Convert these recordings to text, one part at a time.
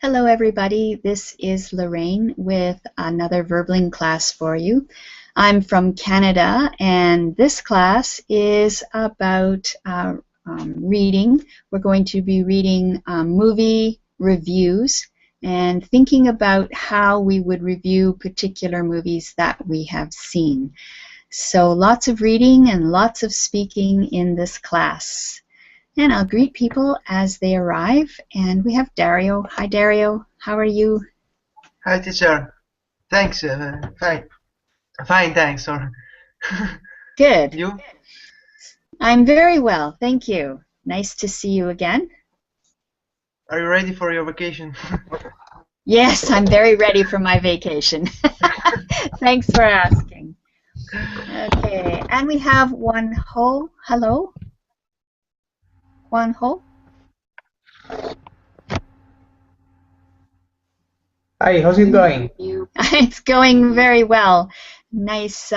Hello, everybody. This is Lorraine with another Verbling class for you. I'm from Canada, and this class is about reading. We're going to be reading movie reviews and thinking about how we would review particular movies that we have seen. So lots of reading and lots of speaking in this class. And I'll greet people as they arrive. And we have Dario. Hi, Dario. How are you? Hi, teacher. Thanks. Fine. Fine, thanks. Or Good. you? I'm very well, thank you. Nice to see you again. Are you ready for your vacation? Yes, I'm very ready for my vacation. Thanks for asking. Okay, and we have Juan Ho. Hello? Juan Ho? Hi, how's it going? It's going very well. Nice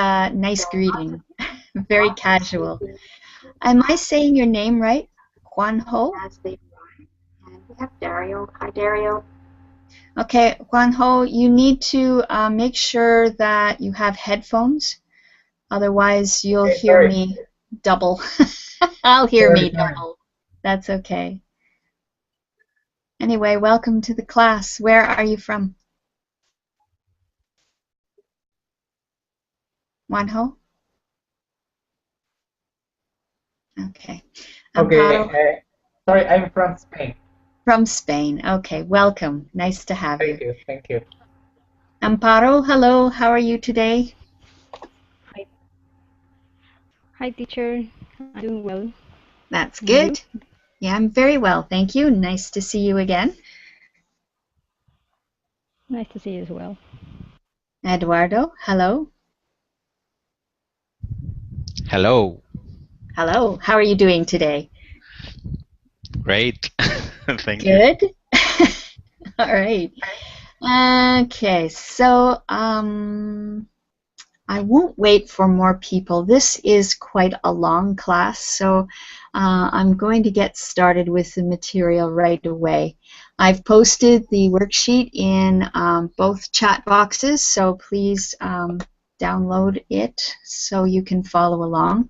greeting. Very casual. Am I saying your name right? Juan Ho? And we have Dario. Hi, Dario. Okay, Juan Ho, you need to make sure that you have headphones. Otherwise, you'll hear me double. I'll hear me double. That's okay. Anyway, welcome to the class. Where are you from? Juan Ho? Okay. Okay, sorry, I'm from Spain. From Spain. Okay, welcome. Nice to have you. Thank you. Amparo, hello. How are you today? Hi, teacher. I'm doing well. That's good. Yeah, I'm very well, thank you. Nice to see you again. Nice to see you as well. Eduardo, hello. Hello. Hello. How are you doing today? Great. Thank you. Good. All right. Okay, so I won't wait for more people. This is quite a long class, so I'm going to get started with the material right away. I've posted the worksheet in both chat boxes, so please download it so you can follow along.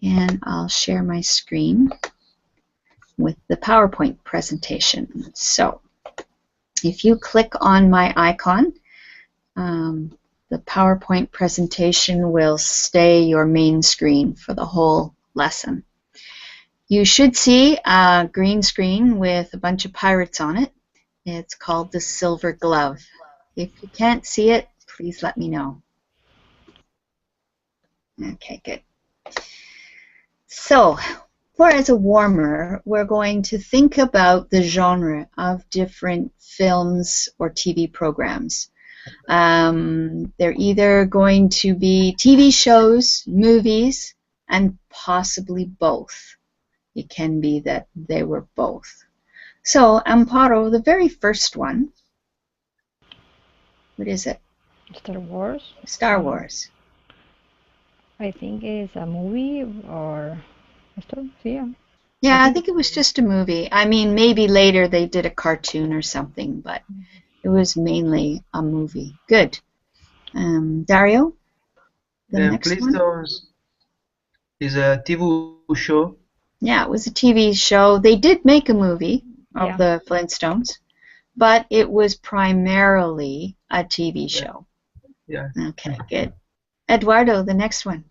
And I'll share my screen with the PowerPoint presentation. So if you click on my icon, the PowerPoint presentation will stay your main screen for the whole lesson. You should see a green screen with a bunch of pirates on it. It's called the Silver Glove. If you can't see it, please let me know. Okay, good. So, as a warmer, we're going to think about the genre of different films or TV programs. They're either going to be TV shows, movies, and possibly both. It can be that they were both. So, Amparo, the very first one, what is it? Star Wars. Star Wars. I think it's a movie or a story. Yeah. Yeah, I think it was just a movie. I mean, maybe later they did a cartoon or something, but it was mainly a movie. Good. Dario? The next Flintstones is a TV show. Yeah, it was a TV show. They did make a movie of the Flintstones, but it was primarily a TV show. Yeah. Okay, good. Eduardo, the next one.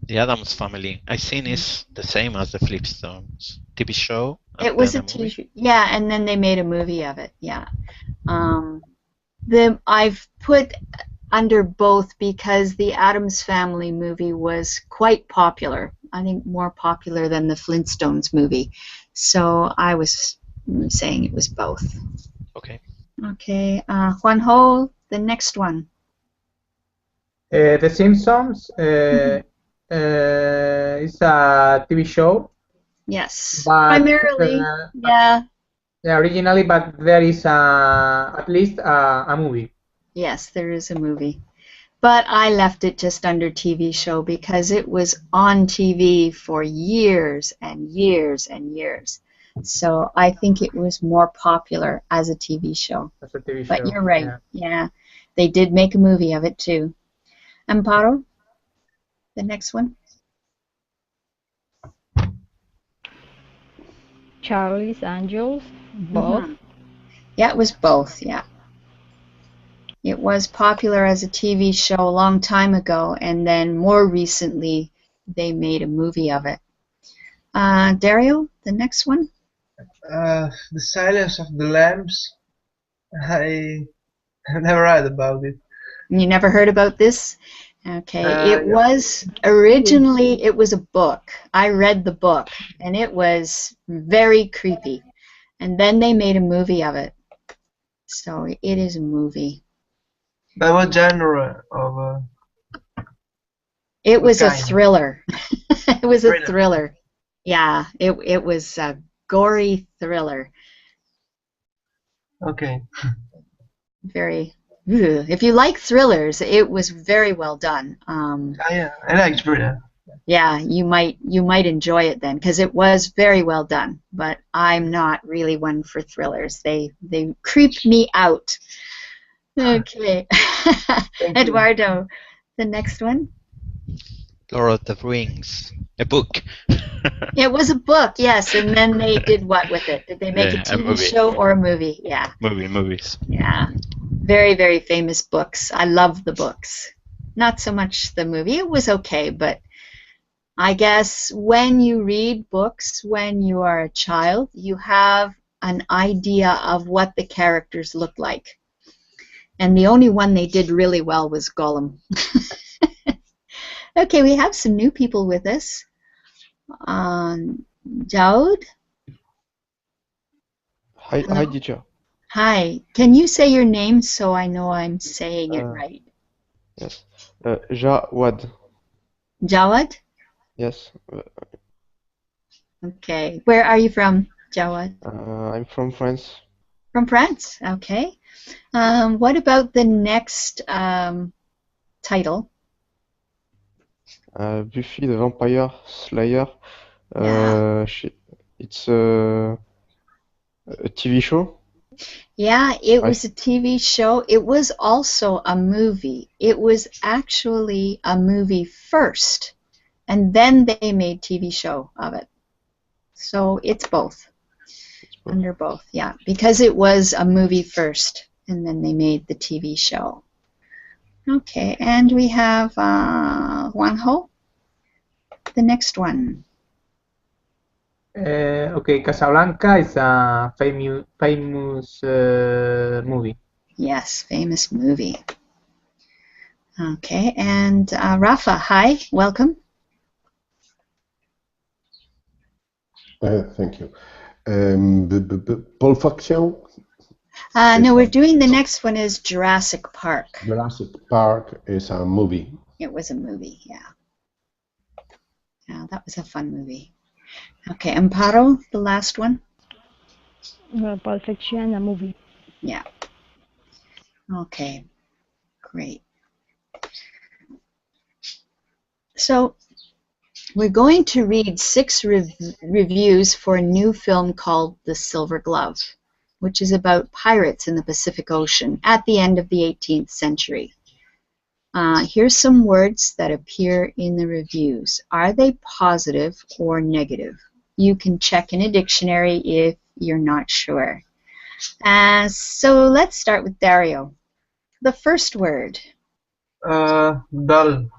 The Addams Family. I think it's the same as the Flintstones TV show. It was a TV. Yeah, and then they made a movie of it. Yeah. I've put under both because the Addams Family movie was quite popular. I think more popular than the Flintstones movie. So I was saying it was both. Okay. Okay. Juan Ho, the next one. The Simpsons is a TV show. Yes, primarily. Yeah. Yeah, originally, but there is at least a movie. Yes, there is a movie. But I left it just under TV show because it was on TV for years and years and years. So I think it was more popular as a TV show. As a TV But show. you're right. Yeah. Yeah. They did make a movie of it too. Amparo, the next one. Charlie's Angels, both. Mhm. Yeah, it was both. Yeah. It was popular as a TV show a long time ago, and then more recently they made a movie of it. Dario, the next one. The Silence of the Lambs. I have never read about it. You never heard about this? Okay, it Yeah. was originally it was a book. I read the book, and it was very creepy. And then they made a movie of it. So it is a movie. But what genre of It was a kind? thriller. It was a Thriller. thriller. Yeah, it was a gory thriller. Okay. Very. Ugh. If you like thrillers, it was very well done. Yeah, I like thriller. Yeah, you might enjoy it then because it was very well done. But I'm not really one for thrillers. They creep me out. Okay, Thank you. Eduardo, the next one. Lord of the Rings, a book. It was a book, yes, and then they did what with it? Did they make Yeah, a a TV movie. show or a movie? Yeah, Movies. yeah. Very, very famous books. I love the books. Not so much the movie. It was okay, but I guess when you read books when you are a child, you have an idea of what the characters look like. And the only one they did really well was Gollum. Okay, we have some new people with us. Daoud? Hi, Hello? hi, teacher. Hi. Can you say your name so I know I'm saying it Uh, right? Yes. Jawad. Jawad? Yes. Okay. Where are you from, Jawad? I'm from France. From France. Okay. What about the next title? Buffy the Vampire Slayer. Yeah. It's a TV show. Yeah, it Right. was a TV show. It was also a movie. It was actually a movie first, and then they made TV show of it. So it's both. both. Under both, yeah. Because it was a movie first, and then they made the TV show. Okay, and we have Juanjo, the next one. Okay, Casablanca is a famous movie. Yes, famous movie. Okay, and Rafa, hi, welcome. Thank you. Pulp Fiction, No, we're doing the next one is Jurassic Park. Jurassic Park is a movie. It was a movie, yeah. Yeah, that was a fun movie. Okay, Amparo, the last one. Pulp Fiction, a movie. Yeah. Okay, great. So we're going to read 6 reviews for a new film called The Silver Glove, which is about pirates in the Pacific Ocean at the end of the 18th century. Here's some words that appear in the reviews. Are they positive or negative? You can check in a dictionary if you're not sure. So let's start with Dario. The first word. Dull.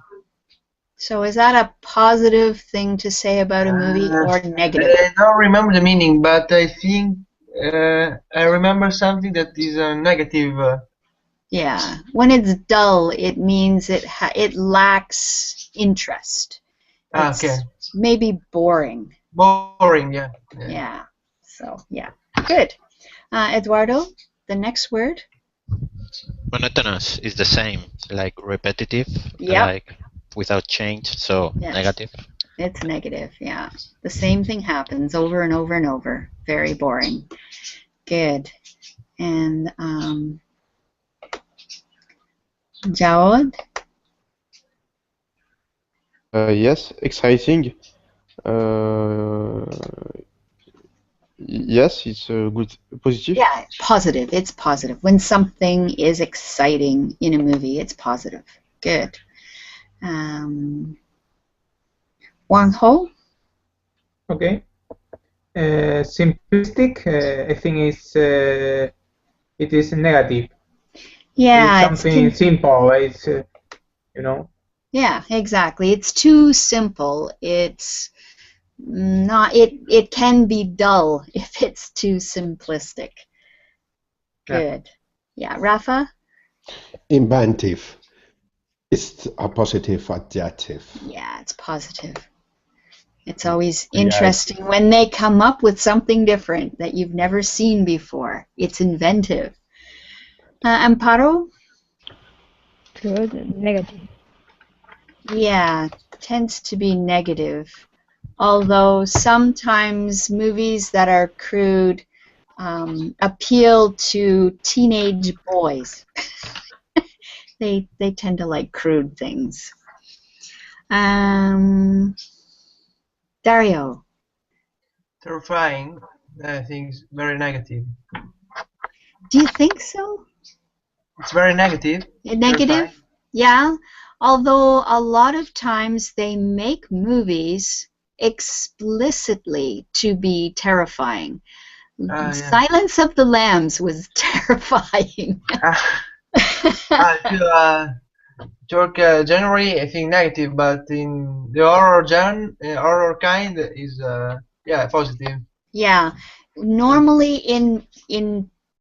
So is that a positive thing to say about a movie or negative? I don't remember the meaning, but I think I remember something that is negative. Yeah. When it's dull, it means it lacks interest. It's Okay. maybe boring. Boring, yeah. Yeah. So, yeah. Good. Eduardo, the next word? Monotonous is the same, like repetitive, Yep. like without change, so Yes. negative. It's negative, yeah. The same thing happens over and over and over. Very boring. Good. And Jawad? Yes, exciting. Yes, it's a good positive. Yeah, positive. It's positive. When something is exciting in a movie, it's positive. Good. Wang Ho? Okay. Simplistic, I think it is negative. Yeah, It's something simple. It's you know. Yeah, exactly. It's too simple. It's not. It can be dull if it's too simplistic. Good. Yeah, Rafa? Inventive. It's a positive adjective. Yeah, it's positive. It's always interesting when they come up with something different that you've never seen before. It's inventive. Amparo? Good. Negative. Yeah, tends to be negative. Although sometimes movies that are crude appeal to teenage boys. They tend to like crude things. Dario? Terrifying, I think, is very negative. Do you think so? It's very negative. Negative? Terrifying. Yeah. Although a lot of times they make movies explicitly to be terrifying. Yeah. Silence of the Lambs was terrifying. Generally, I think negative, but in the horror kind is positive. Yeah. Normally in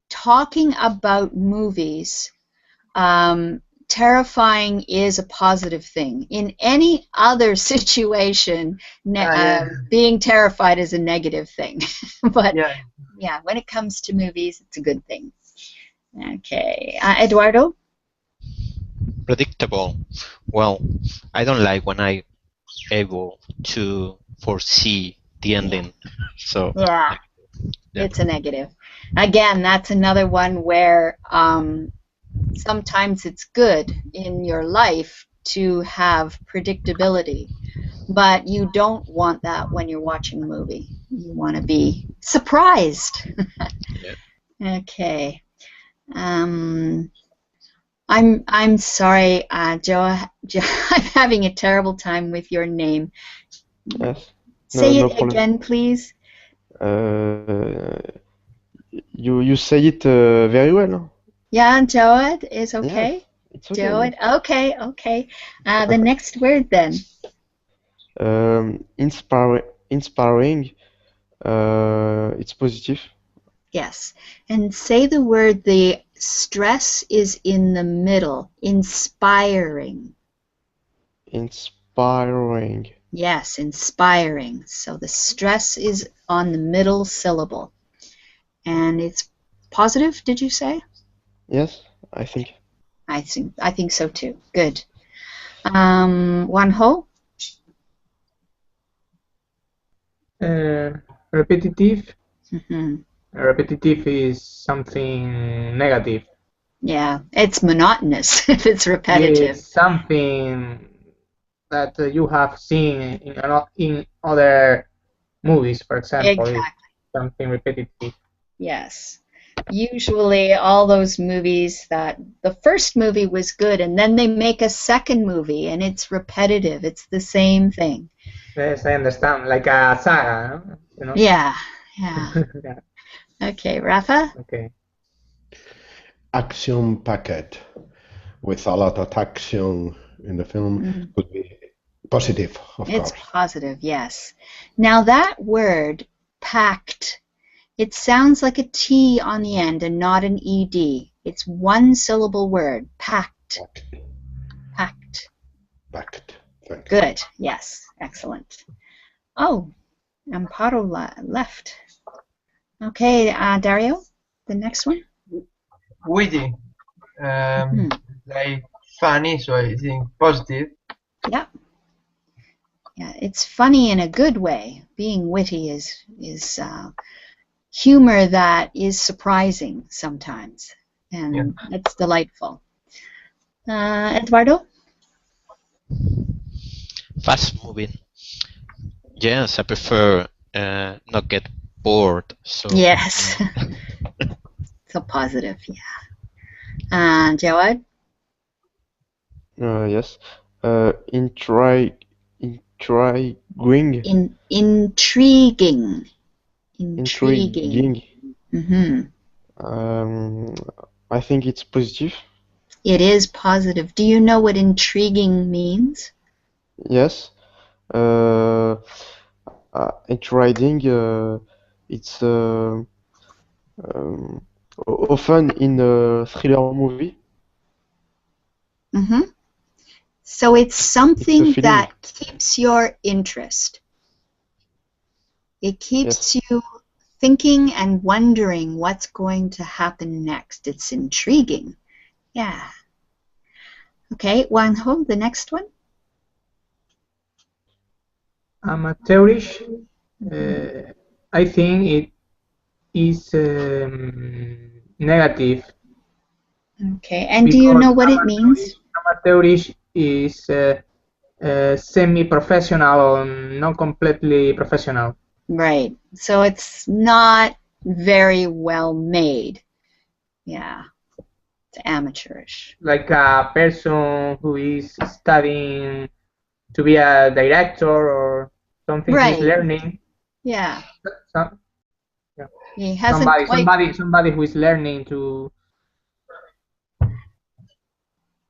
talking about movies, terrifying is a positive thing. In any other situation, being terrified is a negative thing. But yeah, when it comes to movies, it's a good thing. Okay, Eduardo? Predictable. Well, I don't like when I able to foresee the ending. So yeah, it's a negative. Again, that's another one where sometimes it's good in your life to have predictability, but you don't want that when you're watching a movie. You want to be surprised. Okay. I'm sorry, Joe. I'm having a terrible time with your name. Yes. Say no it problem. again, please. You say it very well. Yeah, Joed is okay. Yes, it's okay. Joed, okay. The next word then. Inspiring. It's positive. Yes, and say the word. The stress is in the middle. Inspiring. Inspiring. Yes, inspiring. So the stress is on the middle syllable, and it's positive. Did you say? Yes, I think. I think so too. Good. Wan Ho? Repetitive. Mm-hmm. Repetitive is something negative. Yeah, it's monotonous if it's repetitive. It's something that you have seen in other movies, for example. Exactly. It's something repetitive. Yes. Usually all those movies that the first movie was good and then they make a second movie and it's repetitive. It's the same thing. Yes, I understand. Like a saga, no? You know? Yeah. Yeah. Okay, Rafa? Okay. Action packet with a lot of action in the film could be positive, of course. It's positive, yes. Now that word, packed, it sounds like a T on the end and not an ED. It's one syllable word, packed. Packed. Packed. Thank you. Good, yes, excellent. Oh, Amparo left. Okay, Dario, the next one. Witty, like funny, so I think positive. Yeah. Yeah, it's funny in a good way. Being witty is humor that is surprising sometimes, and it's delightful. Eduardo? Fast moving. Yes, I prefer not get bored. So Yes. So positive, yeah. Jawad? Yes. Intriguing. Intriguing. Intriguing. hmm I think it's positive. It is positive. Do you know what intriguing means? Yes. Intriguing. It's often in a thriller movie. hmm So it's It's a something feeling. that keeps your interest. It Yes. keeps you thinking and wondering what's going to happen next. It's intriguing. Yeah. Okay, Wanho, the next one. Amateurish. I think it is negative Okay, and do you because know what it means? amateurish is semi-professional or not completely professional. Right. So it's not very well made. Yeah. It's amateurish. Like a person who is studying to be a director or something he's Right. learning. Yeah. Some, He hasn't quite. somebody who is learning to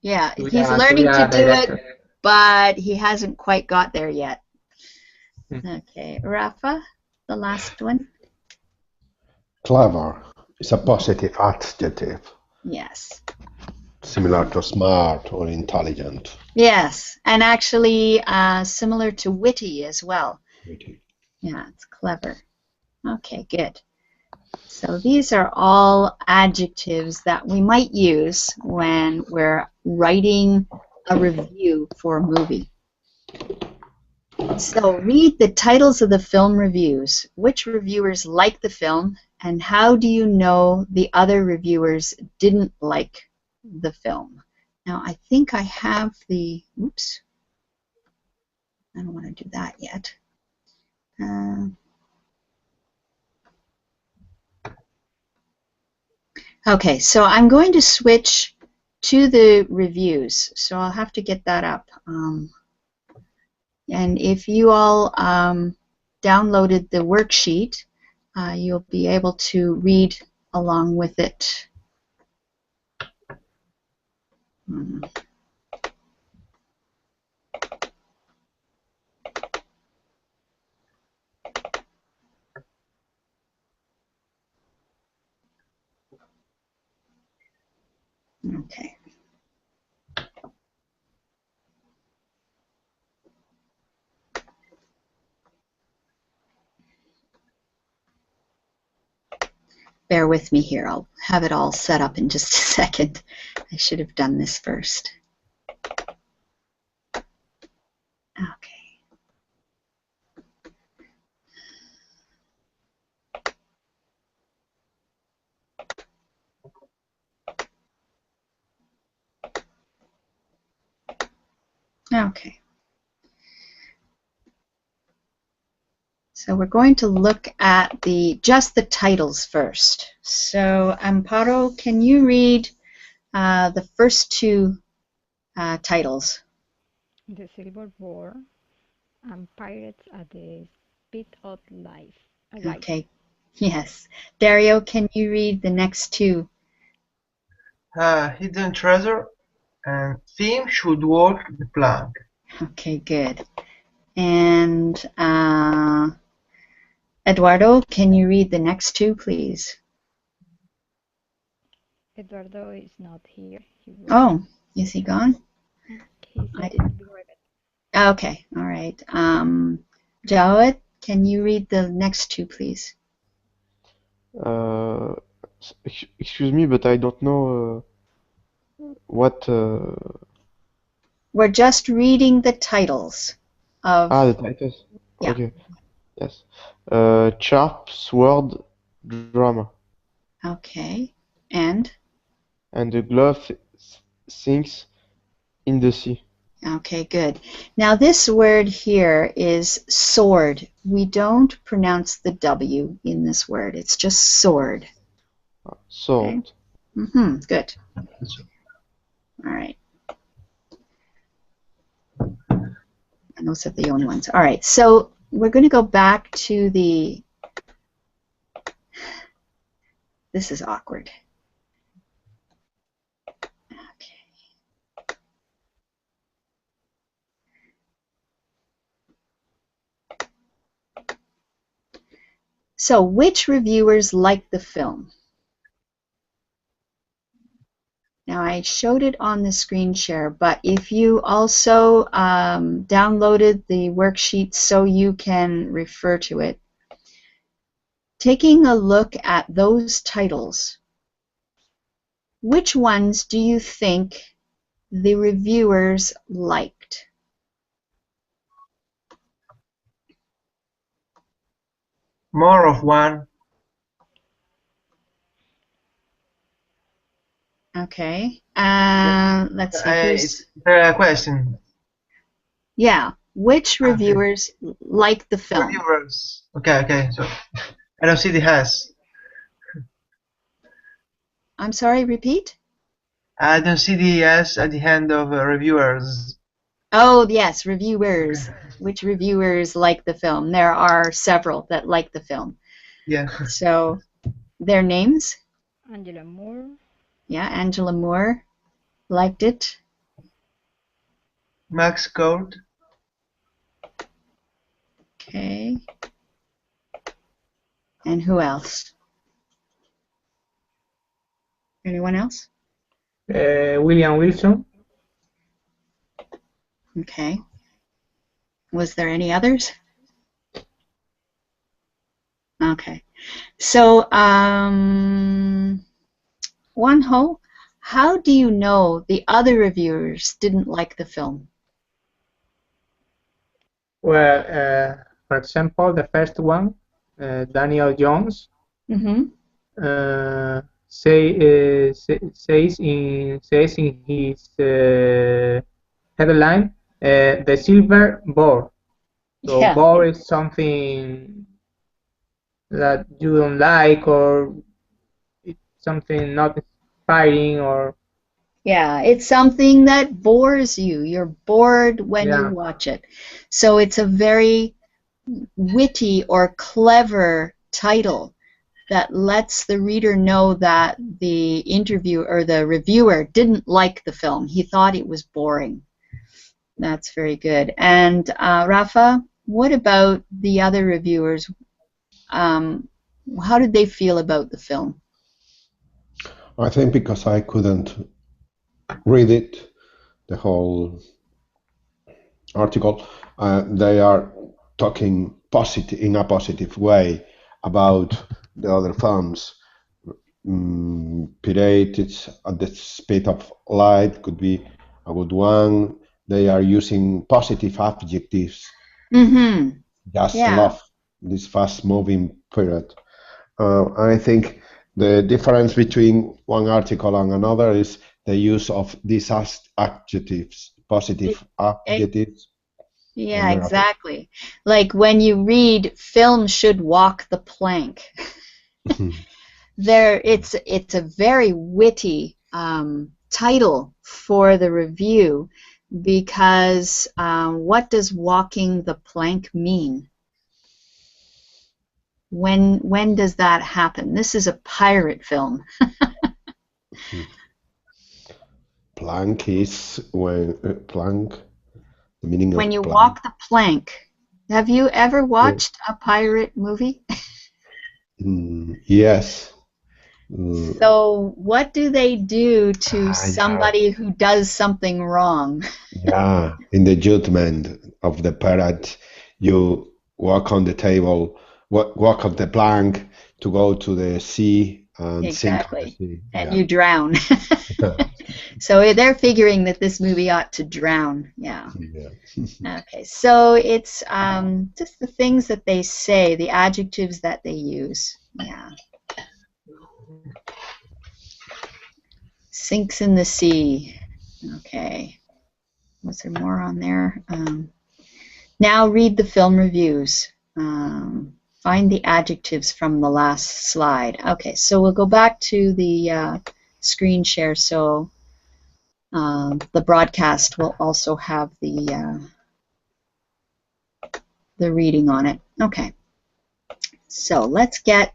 Yeah, be he's a learning to do it, director. but he hasn't quite got there yet. Hmm. Okay, Rafa, the last one. Clever is a positive adjective, Yes. similar to smart or intelligent. Yes, and actually similar to witty as well. Yeah, it's clever. Okay, good. So these are all adjectives that we might use when we're writing a review for a movie. So read the titles of the film reviews. Which reviewers like the film, and how do you know the other reviewers didn't like the film? Now I think I have the, oops, I don't want to do that yet. Okay, so I'm going to switch to the reviews, so I'll have to get that up. And if you all downloaded the worksheet, you'll be able to read along with it. Okay. Bear with me here. I'll have it all set up in just a second. I should have done this first. Okay. Okay. So we're going to look at just the titles first. So Amparo, can you read the first two titles? The Civil War and Pirates at the Speed of Life. Okay. Yes. Dario, can you read the next two? Hidden treasure and theme should walk the plank. Okay, good. And Eduardo, can you read the next two, please? Eduardo is not here. Oh, is he gone? He said he'll be right back. Okay, all right. Jawed, can you read the next two, please? Excuse me, but I don't know what. We're just reading the titles of. The titles. Yeah. Okay. Yes. Sharp Sword Drama. Okay. And The glove sinks in the sea. Okay, good. Now this word here is sword. We don't pronounce the W in this word. It's just sword. Sword. Mm-hmm, good. All right. And those are the only ones. All right, so we're going to go back to the... This is awkward. Okay. So, which reviewers liked the film? Now, I showed it on the screen share, but if you also downloaded the worksheet so you can refer to it, taking a look at those titles, which ones do you think the reviewers liked? More of one. Okay. Let's see. It's a question. Yeah. Which reviewers liked the film? Reviewers. Okay. So I don't see the has. I'm sorry, repeat? I don't see the S at the end of reviewers. Oh, yes, reviewers. Okay. Which reviewers like the film? There are several that like the film. Yeah. So, their names? Angela Moore. Yeah, Angela Moore liked it. Max Code. Okay. And who else? Anyone else? William Wilson. Okay. Was there any others? Okay. So, Wonho, how do you know the other reviewers didn't like the film? Well, for example, the first one, Daniel Jones, says in his headline, the silver boar. So yeah. Boar is something that you don't like, or it's something not inspiring, or yeah, it's something that bores you. You're bored when you watch it. So it's a very witty or clever title that lets the reader know that the interviewer or the reviewer didn't like the film. He thought it was boring. That's very good. And Rafa, what about the other reviewers? How did they feel about the film? I think because I couldn't read it, the whole article, they are talking positive in a positive way about the other films. Pirated at the Speed of Light could be a good one. They are using positive adjectives. Just love this fast-moving period. I think the difference between one article and another is the use of these adjectives, positive adjectives. Yeah, exactly. Like when you read "Film should walk the plank," it's a very witty title for the review, because what does walking the plank mean? When does that happen? This is a pirate film. Plank is when plank. The meaning when of you plank. walk the plank. Have you ever watched a pirate movie? Yes. So what do they do to somebody who does something wrong? Yeah, in the judgment of the pirate, you walk on the table, walk on the plank to go to the sea and sink on the sea. And you drown. So they're figuring that this movie ought to drown. Yeah. Okay, so it's just the things that they say, the adjectives that they use. Yeah. Sinks in the sea. Okay. Was there more on there? Now read the film reviews. Find the adjectives from the last slide. Okay, so we'll go back to the screen share. So the broadcast will also have the reading on it. Okay, so let's get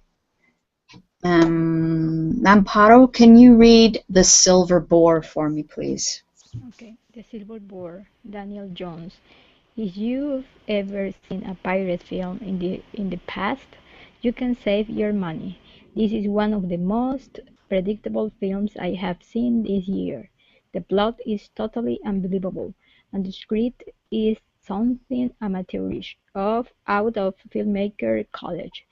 Amparo, can you read The Silver Boar for me, please? Okay, The Silver Boar, Daniel Jones. If you've ever seen a pirate film in the past, you can save your money. This is one of the most predictable films I have seen this year. The plot is totally unbelievable, and the script is something amateurish, out of filmmaker college.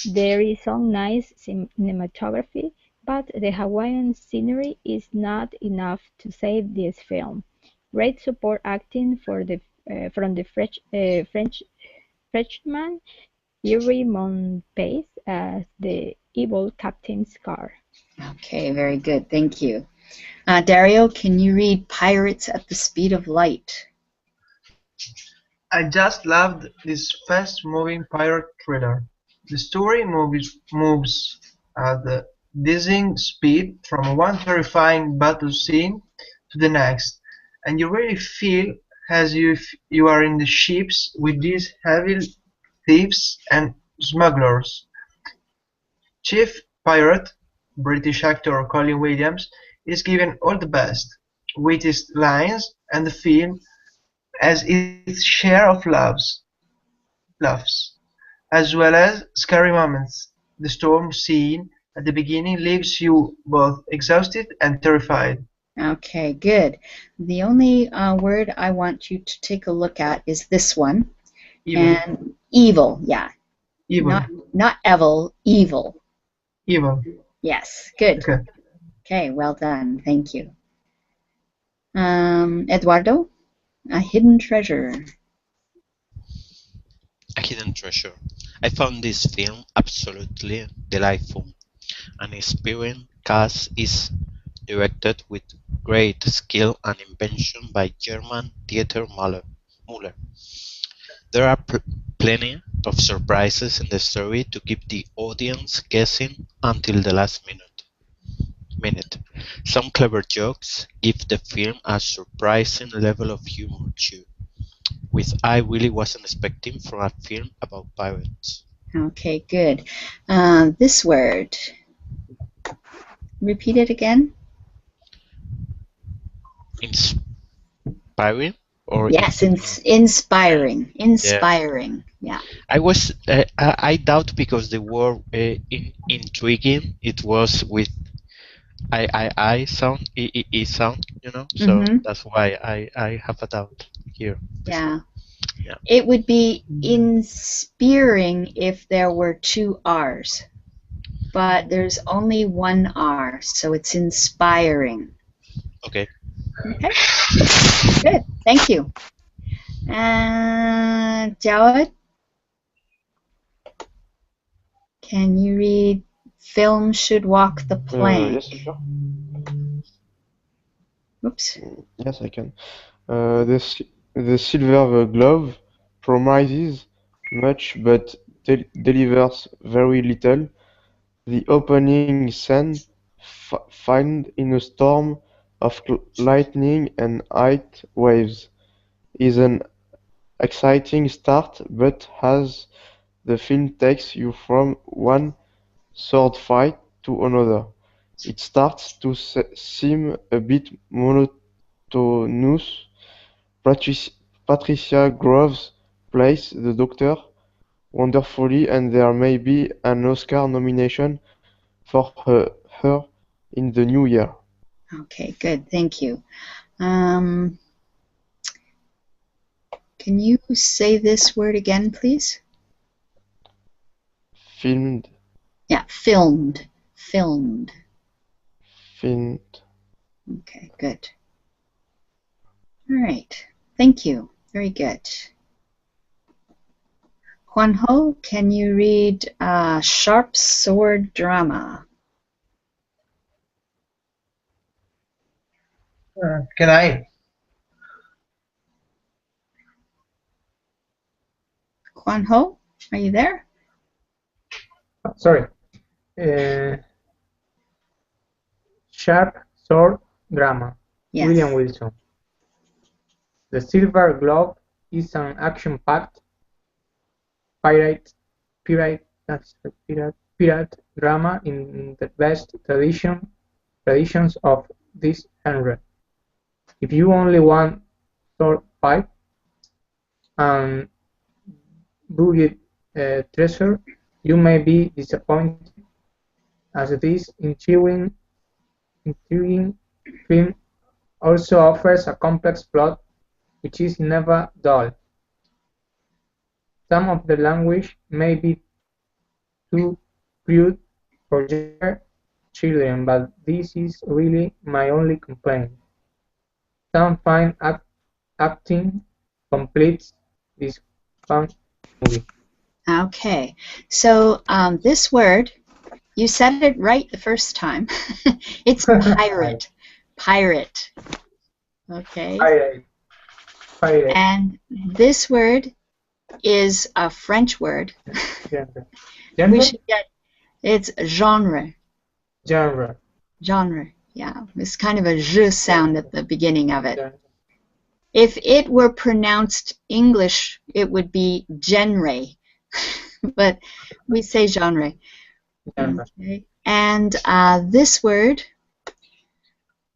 There is some nice cinematography, but the Hawaiian scenery is not enough to save this film. Great support acting from the French Frenchman Yuri Monpace as the evil Captain Scar. Okay, very good. Thank you. Dario, can you read Pirates at the Speed of Light? I just loved this fast-moving pirate thriller. The story moves at a dizzying speed from one terrifying battle scene to the next, and you really feel as if you are in the ships with these evil thieves and smugglers. Chief Pirate, British actor Colin Williams, is given all the best, wittiest lines, and the film has its share of laughs, as well as scary moments. The storm scene at the beginning leaves you both exhausted and terrified. Okay, good. The only word I want you to take a look at is this one. Evil. And evil, yeah. Evil. Not evil, evil. Evil. Yes, good. Okay. Okay, well done. Thank you. Eduardo, A Hidden Treasure. A Hidden Treasure. I found this film absolutely delightful. An inspiring cast is directed with great skill and invention by German Dieter Müller. There are plenty of surprises in the story to keep the audience guessing until the last minute. Some clever jokes give the film a surprising level of humor too, which I really wasn't expecting from a film about pirates. Okay, good. This word. Repeat it again. Inspiring? Or yes, inspiring. Inspiring. Yeah. I doubt because the word intriguing, it was with I sound, E sound, you know, so that's why I have a doubt here. Yeah. It would be inspiring if there were two R's, but there's only one R, so it's inspiring. Okay. Okay. Good. Thank you. And Jawad, can you read Film Should Walk the Plank? Yes, sure. Oops. Yes, I can. The Silver Glove promises much but delivers very little. The opening scene, filmed in a storm of lightning and ice waves, is an exciting start, but as the film takes you from one sword fight to another, it starts to seem a bit monotonous. Patricia Groves plays the Doctor wonderfully, and there may be an Oscar nomination for her in the new year. Okay, good. Thank you. Can you say this word again, please? Filmed. Yeah, filmed. Filmed. Filmed. Okay, good. All right. Thank you. Very good. Juanjo, can you read Sharp Sword Drama? Can I? Quan Ho, are you there? Sorry. Sharp Sword Drama. Yes. William Wilson. The Silver Glove is an action-packed pirate drama in the best traditions of this genre. If you only want sword fight and buried treasure, you may be disappointed, as this intriguing film also offers a complex plot which is never dull. Some of the language may be too crude for younger children, but this is really my only complaint. Some fine acting completes this fun movie. Okay, so this word, you said it right the first time. It's pirate. Pirate. Okay. Pirate. And this word is a French word. Genre. We should get, it's genre. Genre. Genre, yeah. It's kind of a je sound at the beginning of it. Genre. If it were pronounced English, it would be genre. But we say genre. Okay. And this word,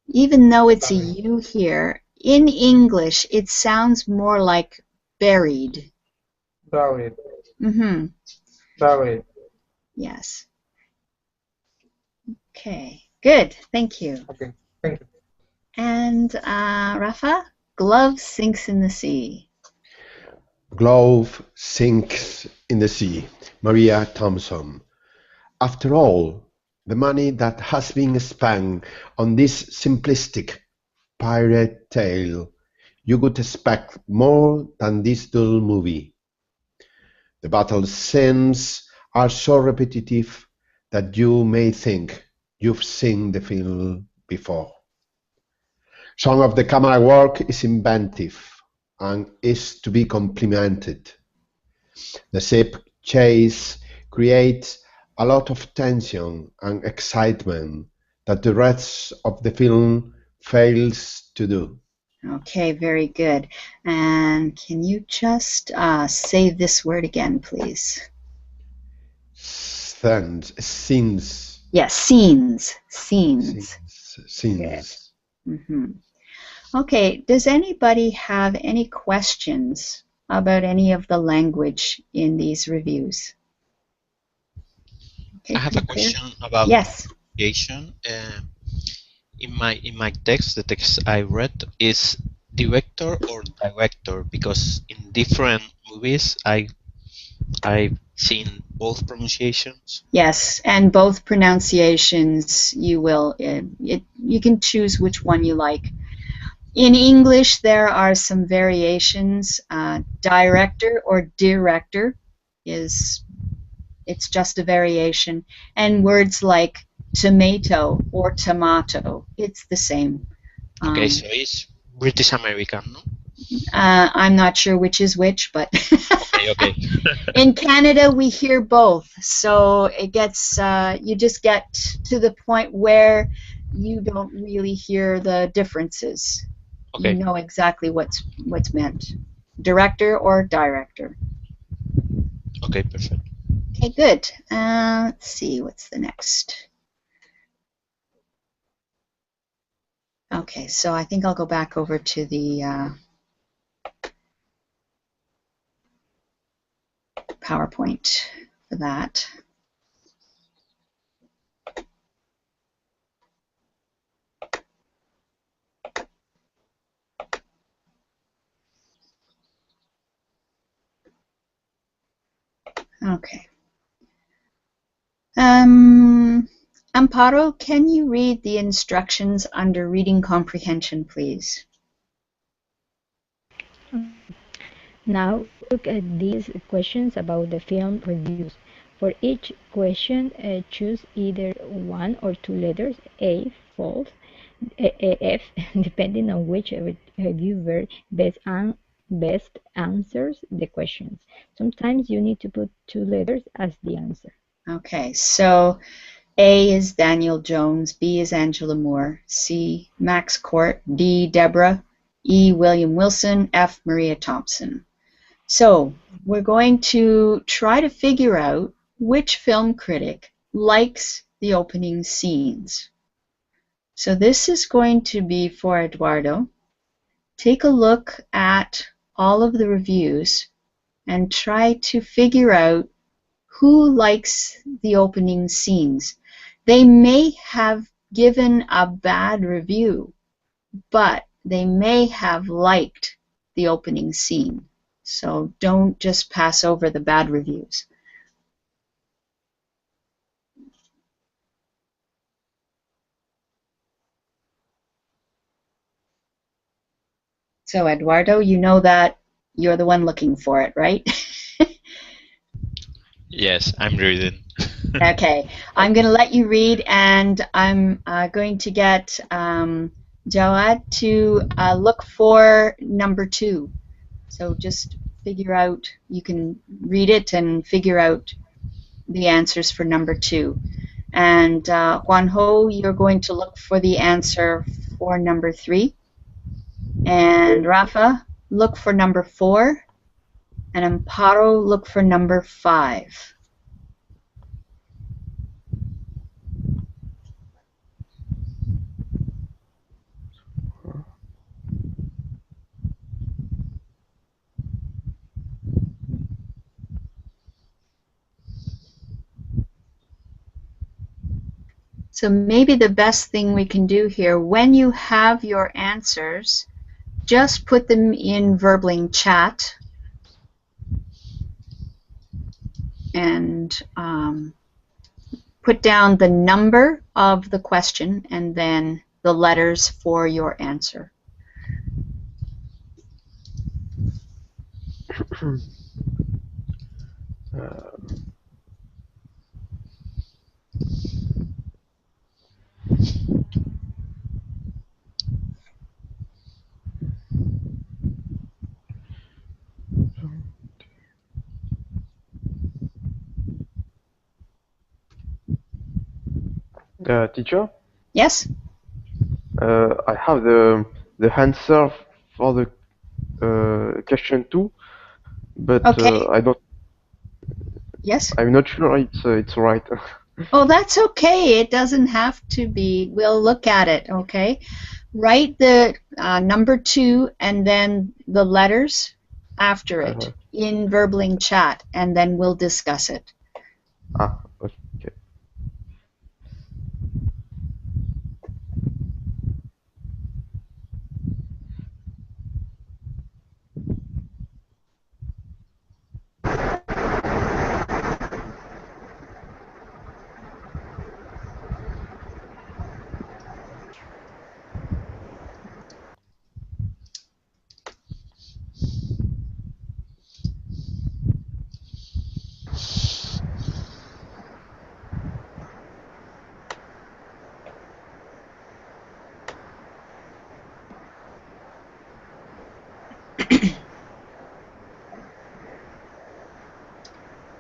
even though it's a U here, in English it sounds more like buried. Buried. Mm-hmm. Buried. Yes. Okay, good. Thank you. Okay, thank you. And Rafa, glove sinks in the sea. Glove sinks in the sea. Maria Thompson. After all, the money that has been spent on this simplistic pirate tale, you would expect more than this dull movie. The battle scenes are so repetitive that you may think you've seen the film before. Some of the camera work is inventive and is to be complimented. The ship chase creates a lot of tension and excitement that the rest of the film fails to do. Okay, very good. And can you just say this word again, please? Scenes. Yes, scenes. Scenes. Scenes. Mm-hmm. Okay, does anybody have any questions about any of the language in these reviews? Okay, I have a question about yes. pronunciation. In my text, the text I read is director or director, because in different movies I've seen both pronunciations. Yes, and both pronunciations you will. You can choose which one you like. In English, there are some variations. Director or director it's just a variation. And words like tomato or tomato, it's the same. Okay, so it's British American, no? I'm not sure which is which, but okay. In Canada we hear both, so it gets you just get to the point where you don't really hear the differences. Okay. You know exactly what's meant. Director or director. Okay, perfect. Okay, good. Let's see, what's the next? Okay, so I think I'll go back over to the PowerPoint for that. Okay. Amparo, can you read the instructions under reading comprehension, please? Now look at these questions about the film reviews. For each question, choose either one or two letters, A, false, F, depending on which reviewer best best answers the questions. Sometimes you need to put two letters as the answer. Okay, so A is Daniel Jones, B is Angela Moore, C Max Court, D Deborah, E William Wilson, F Maria Thompson. So we're going to try to figure out which film critic likes the opening scenes. So this is going to be for Eduardo. Take a look at all of the reviews and try to figure out who likes the opening scenes. They may have given a bad review, but they may have liked the opening scene. So don't just pass over the bad reviews. So Eduardo, you know that you're the one looking for it, right? Yes, I'm reading. Okay, I'm going to let you read, and I'm going to get Jawad to look for number 2. So just figure out, you can read it and figure out the answers for number 2. And Juan Ho, you're going to look for the answer for number 3. And Rafa, look for number 4. And Amparo, look for number 5. So maybe the best thing we can do here, when you have your answers, just put them in Verbling chat and put down the number of the question and then the letters for your answer. Teacher? Yes? I have the answer for the question 2, but Okay. I don't. Yes? I'm not sure it's right. Oh, that's okay. It doesn't have to be. We'll look at it, okay? Write the number 2 and then the letters after it in Verbling chat, and then we'll discuss it. Okay.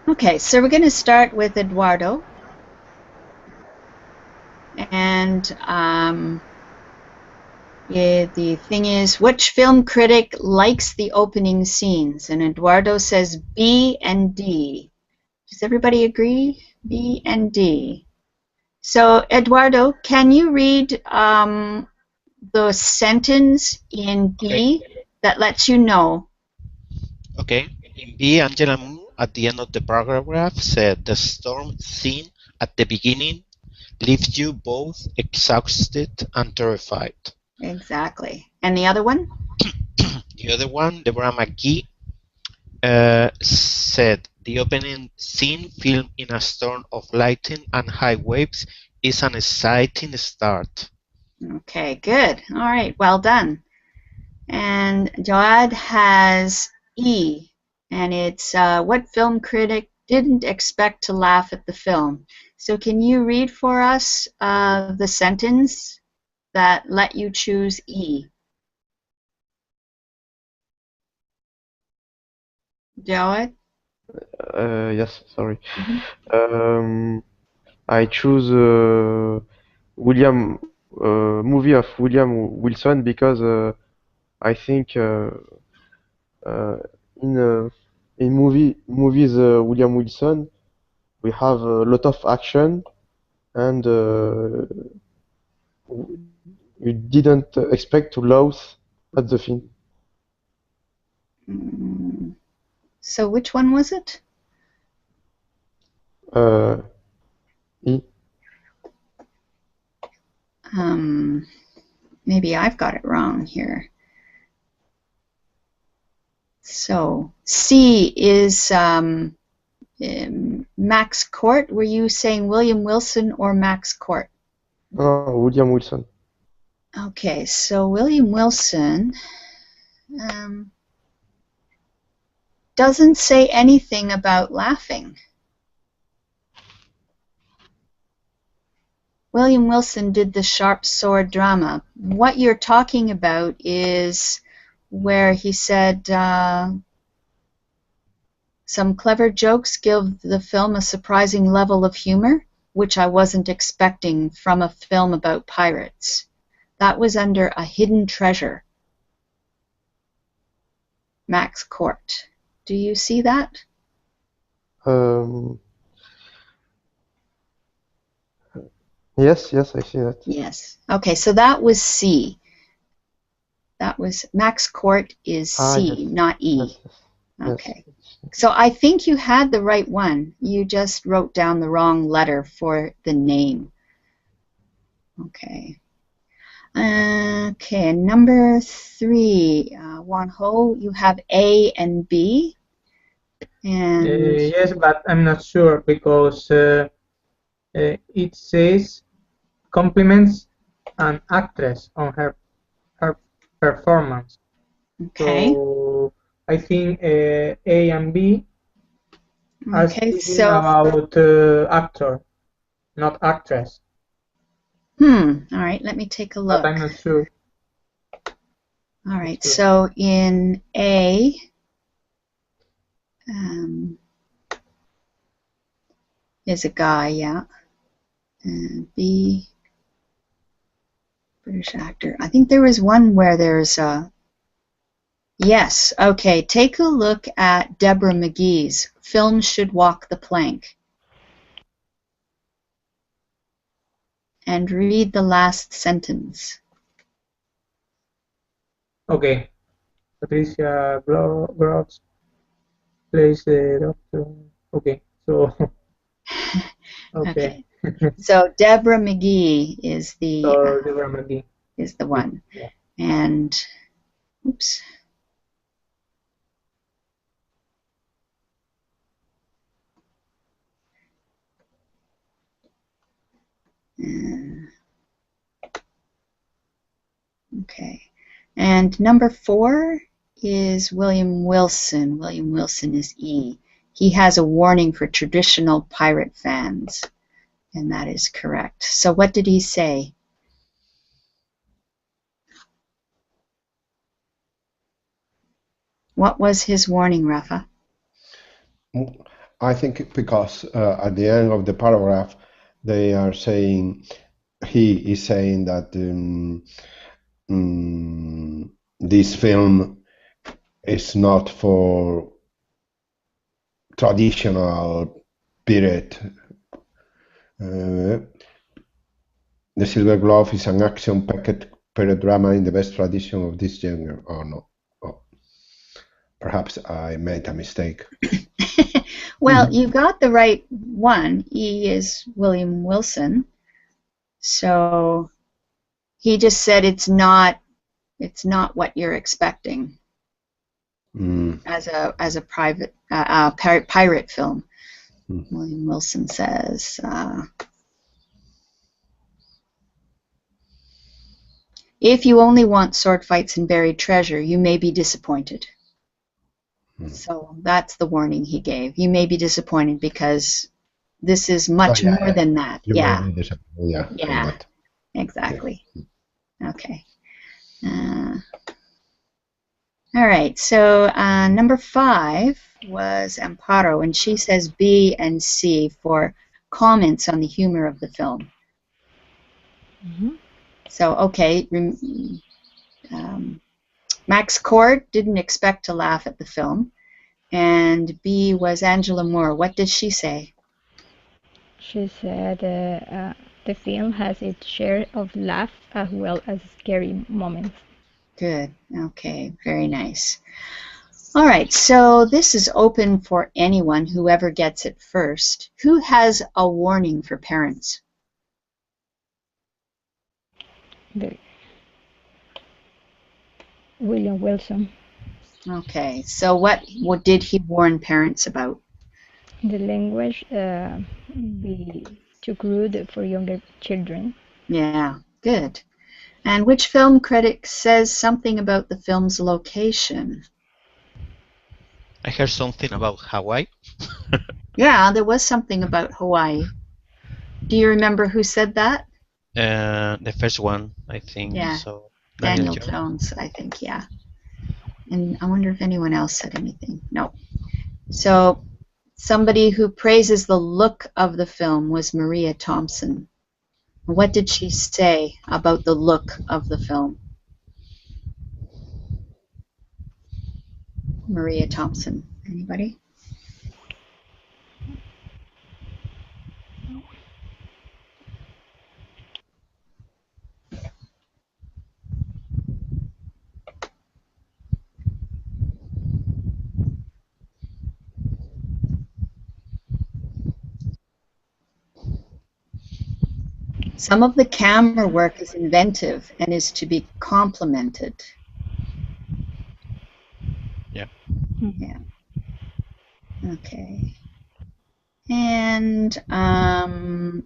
Okay, so we're going to start with Eduardo. And the thing is, which film critic likes the opening scenes? And Eduardo says B and D. Does everybody agree? B and D. So, Eduardo, can you read the sentence in B that lets you know? Okay. In B, Angela Moore, at the end of the paragraph, said the storm scene at the beginning leaves you both exhausted and terrified. Exactly. And the other one? The other one, Deborah McGee, said the opening scene filmed in a storm of lightning and high waves is an exciting start. Okay, good. All right, well done. And Jawad has E, and it's what film critic didn't expect to laugh at the film. So can you read for us the sentence that let you choose E? Jawed? Yes, sorry. Mm-hmm. I choose William movie of William Wilson because I think uh, in movies William Wilson we have a lot of action and you didn't expect to laugh at the film. So which one was it? E. Maybe I've got it wrong here. So C is Max Court. Were you saying William Wilson or Max Court? Oh, William Wilson. Okay, so William Wilson doesn't say anything about laughing. William Wilson did the Sharp Sword drama. What you're talking about is where he said some clever jokes give the film a surprising level of humor, which I wasn't expecting from a film about pirates. That was under A Hidden Treasure. Max Court. Do you see that? Yes, I see that. Yes. Okay, so that was C. That was Max Court is C, yes. not E. Yes. Okay. So I think you had the right one. You just wrote down the wrong letter for the name. Okay. Okay, number 3, Wan Ho, you have A and B. And yes, but I'm not sure because it says compliments an actress on her performance. Okay. So I think A and B are speaking about actor, not actress. All right, let me take a look. But I'm not sure. All right, so in A, is a guy, yeah. And B, British actor. I think there was one where there's a... Yes, okay, take a look at Deborah McGee's Film Should Walk the Plank. And read the last sentence. Okay. Patricia Groves plays the doctor. Okay, so... Okay. So Deborah McGee is the... Deborah McGee. Is the one. Yeah. And... Oops. Okay. And number 4 is William Wilson. William Wilson is E. He has a warning for traditional pirate fans. And that is correct. So what did he say? What was his warning, Rafa? I think because at the end of the paragraph, they are saying, he is saying that this film is not for traditional pirate. The Silver Glove is an action-packed pirate drama in the best tradition of this genre, or no? Oh, perhaps I made a mistake. Well, you got the right one. E is William Wilson. So he just said it's not what you're expecting as a private pirate film. William Wilson says if you only want sword fights and buried treasure, you may be disappointed. So that's the warning he gave. You may be disappointed because this is much more than that. Yeah. Exactly. Okay. All right, so number 5 was Amparo, and she says B and C for comments on the humor of the film. So, okay, Max Cord didn't expect to laugh at the film, and B was Angela Moore. What did she say? She said the film has its share of laughs as well as scary moments. Good. Okay, very nice. All right, so this is open for anyone, whoever gets it first. Who has a warning for parents? William Wilson. Okay, so what did he warn parents about? The language be too crude for younger children. Yeah, good. And which film critic says something about the film's location? I heard something about Hawaii. Yeah, there was something about Hawaii. Do you remember who said that? The first one, I think. Yeah, So Daniel Jones, I think, yeah. And I wonder if anyone else said anything. No. So somebody who praises the look of the film was Maria Thompson. What did she say about the look of the film? Maria Thompson. Anybody? Some of the camera work is inventive and is to be complimented. Yeah. Yeah. Okay. And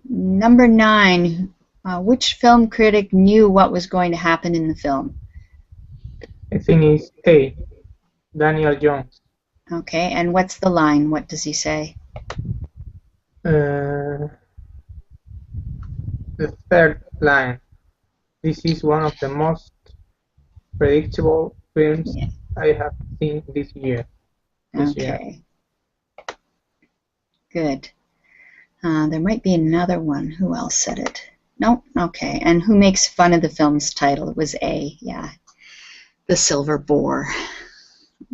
number 9, which film critic knew what was going to happen in the film? I think it's A, Daniel Jones. Okay, and what's the line? What does he say? The third line. This is one of the most predictable films I have seen this year. Okay. Good. There might be another one. Who else said it? No? Okay. And who makes fun of the film's title? It was A. Yeah. The Silver Boar.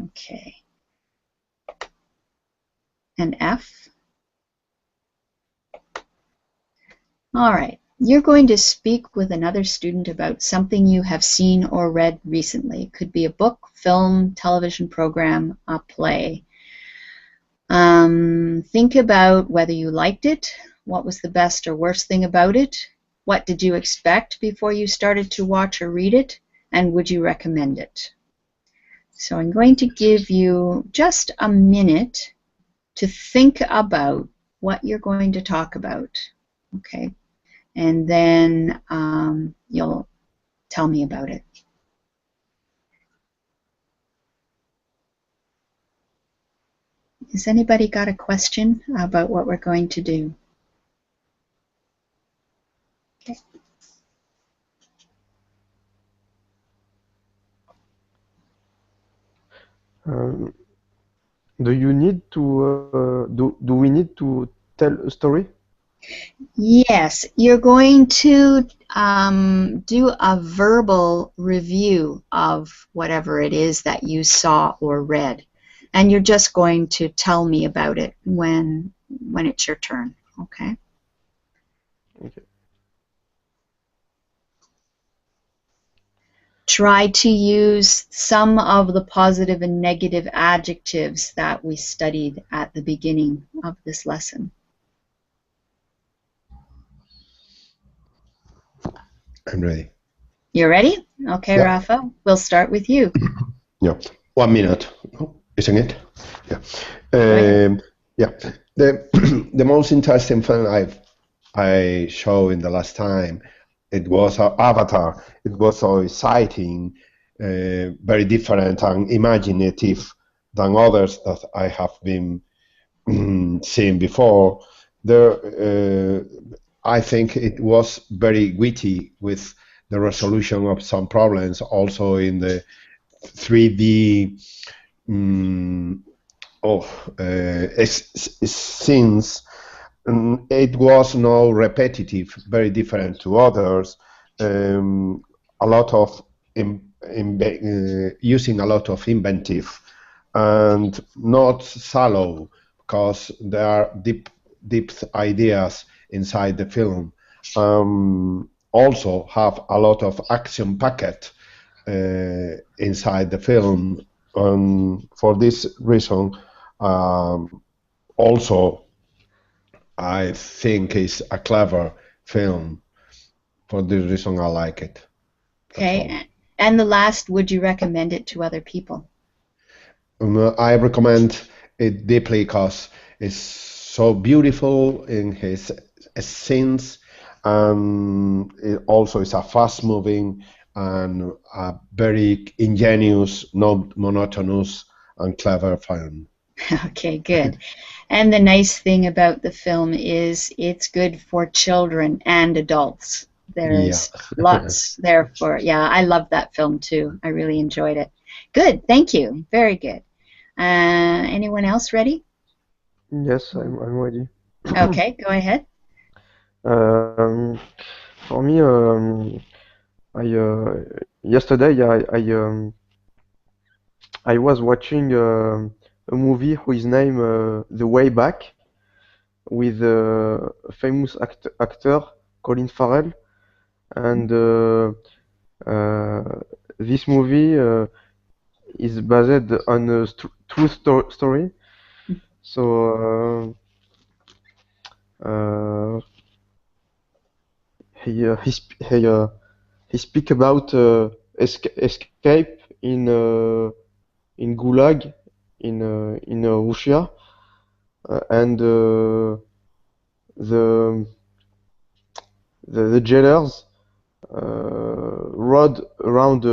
Okay. And F? All right. You're going to speak with another student about something you have seen or read recently. It could be a book, film, television program, a play. Think about whether you liked it, what was the best or worst thing about it, what did you expect before you started to watch or read it, and would you recommend it? So I'm going to give you just a minute to think about what you're going to talk about, okay? And then you'll tell me about it. Has anybody got a question about what we're going to do? Okay. Do you need to do we need to tell a story? Yes, you're going to do a verbal review of whatever it is that you saw or read, and you're just going to tell me about it when it's your turn. Okay. Okay. Try to use some of the positive and negative adjectives that we studied at the beginning of this lesson. I'm ready. You're ready? Okay, Yeah. Rafa, we'll start with you. Yeah, 1 minute, isn't it? Yeah. Yeah. The most interesting film I showed in the last time, it was Avatar. It was so exciting, very different and imaginative than others that I have been seen before. There, I think it was very witty with the resolution of some problems, also in the 3D scenes. It was no repetitive, very different to others. A lot of using a lot of inventive and not shallow, because there are deep ideas inside the film. Also have a lot of action packet inside the film, and for this reason, also I think it's a clever film. For this reason, I like it. Okay, and the last, would you recommend it to other people? I recommend it deeply because it's so beautiful in his scenes, and it also is a fast-moving and a very ingenious, not monotonous, and clever film. Okay, good. And the nice thing about the film is it's good for children and adults. There's lots there for, I love that film too. I really enjoyed it. Good, thank you. Very good. Anyone else ready? Yes, I'm ready. Okay, go ahead. For me, yesterday I was watching a movie whose name The Way Back, with a famous actor Colin Farrell, and this movie is based on a true story. So he speak about escape in Gulag in Russia, and the jailers rode around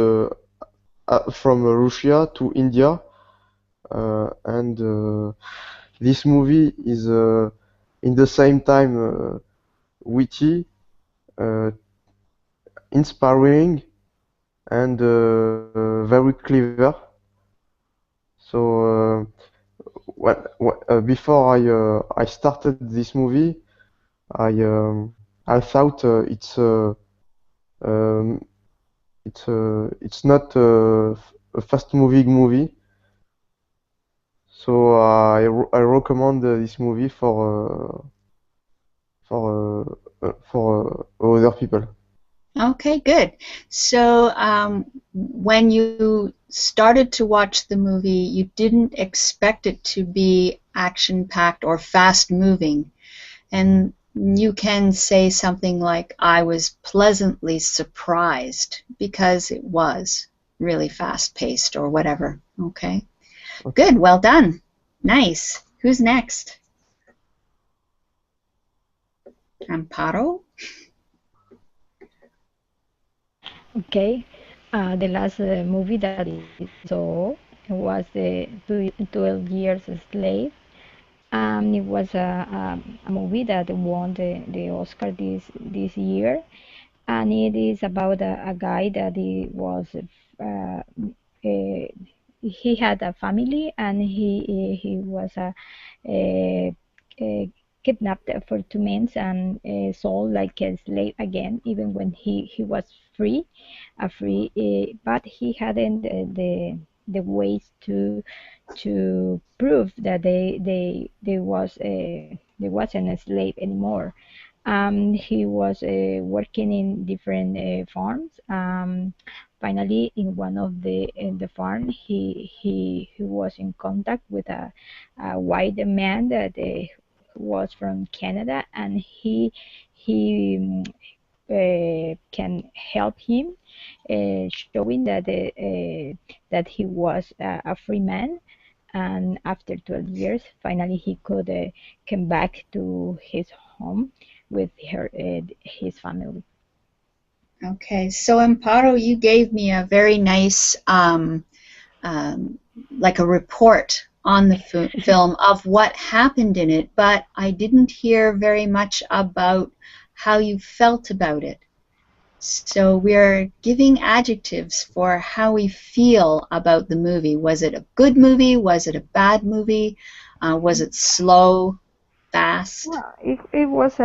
from Russia to India, and this movie is in the same time witty, inspiring, and very clever. So before I started this movie, I thought it's not a fast-moving movie. So I recommend this movie for other people. Okay, good. So when you started to watch the movie, you didn't expect it to be action-packed or fast-moving, and you can say something like, I was pleasantly surprised, because it was really fast-paced or whatever. Okay. Good, well done. Nice. Who's next? Amparo? Okay, the last movie that I saw was the 12 Years a Slave. It was a movie that won the Oscar this year, and it is about a guy that he had a family, and he was a kidnapped for 2 months and sold like a slave again, even when he was free, but he hadn't the ways to prove that they wasn't a slave anymore. He was working in different farms. Finally, in one of the farm, he was in contact with a white man that was from Canada, and he can help him, showing that he was a free man. And after 12 years, finally he could come back to his home with his family. Okay, so Amparo, you gave me a very nice, like a report on the film of what happened in it, but I didn't hear very much about how you felt about it. So we're giving adjectives for how we feel about the movie. Was it a good movie? Was it a bad movie? Was it slow, fast? Well, it was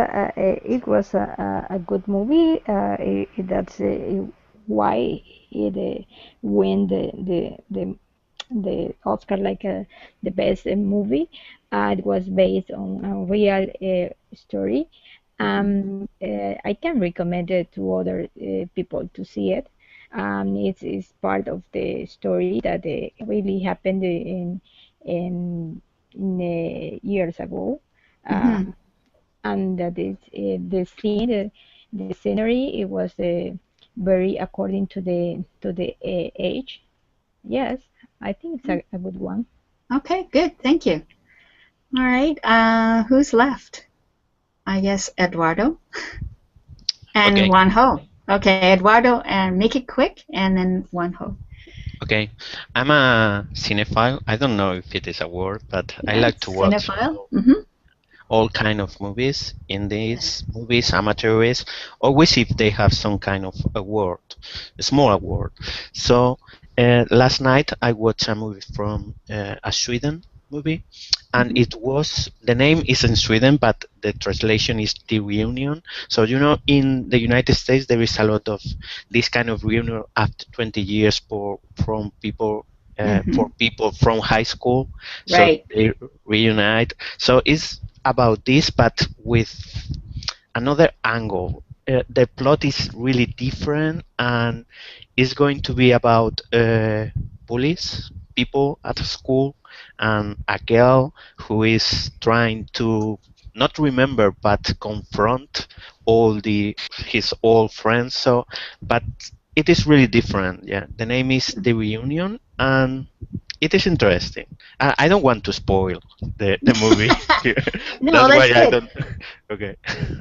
a good movie. That's why it win the Oscar like the best movie. It was based on a real story. I can recommend it to other people to see it. It's part of the story that really happened in years ago. Um, and that is the scene, the scenery. It was very according to the age. Yes, I think it's a good one. Okay, good. Thank you. All right. Who's left? I guess Eduardo and Okay. Juanjo. Okay, Eduardo, and make it quick, and then Juanjo. Okay, I'm a cinephile. I don't know if it is a word, but I like to watch Cinephile. all kind of movies. In these movies, amateurists, always if they have some kind of award, a small award. So last night I watched a movie from a Sweden movie, and it was, the name is in Sweden, but the translation is The Reunion. So you know, in the United States there is a lot of this kind of reunion after 20 years from people. For people from high school, so Right. they reunite. So it's about this, but with another angle. The plot is really different, and it's going to be about bullies, people at school, and a girl who is trying to not remember but confront all his old friends. So, but it is really different. Yeah, the name is The Reunion, and it is interesting. I don't want to spoil the movie here. No, That's why that's I good. don't. Okay.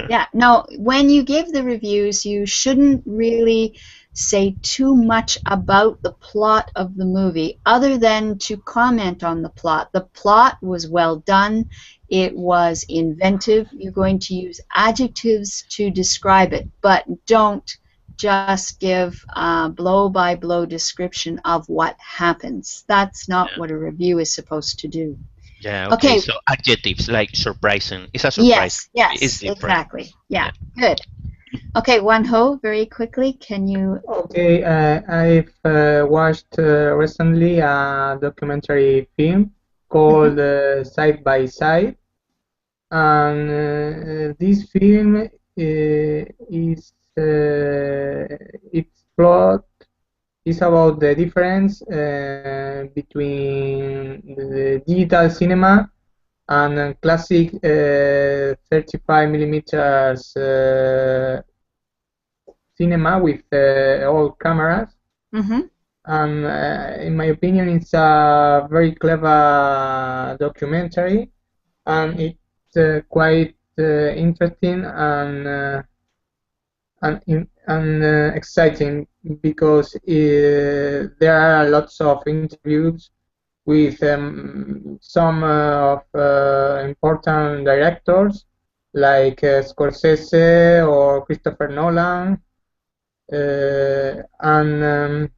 Yeah, no, when you give the reviews, you shouldn't really say too much about the plot of the movie other than to comment on the plot. The plot was well done. It was inventive. You're going to use adjectives to describe it, but don't just give a blow-by-blow description of what happens. That's not what a review is supposed to do. Yeah, okay. So adjectives like surprising. It's a surprise. Yes, It's different. exactly. Yeah, good. Okay, Juanjo, very quickly, can you... Okay, I've watched recently a documentary film called Side by Side, and this film is its plot is about the difference between the digital cinema and classic 35 millimeters cinema with old cameras. And in my opinion, it's a very clever documentary, and it's quite interesting and exciting because there are lots of interviews with some of important directors like Scorsese or Christopher Nolan, and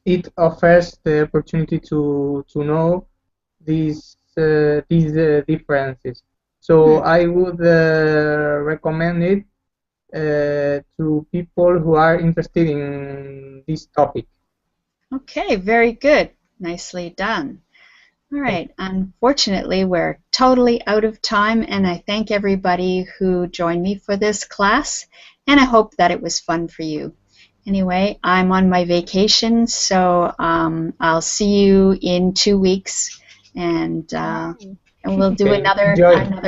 it offers the opportunity to know these differences. So I would recommend it to people who are interested in this topic. Okay, very good. Nicely done. All right, unfortunately, we're totally out of time, and I thank everybody who joined me for this class, and I hope that it was fun for you. Anyway, I'm on my vacation, so I'll see you in 2 weeks, and we'll do another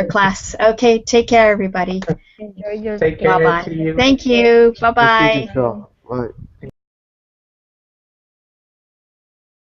class. Okay, take care, everybody. Enjoy your Take care. Bye-bye. See you. Thank you. Bye-bye. Thank you, Jennifer. Bye.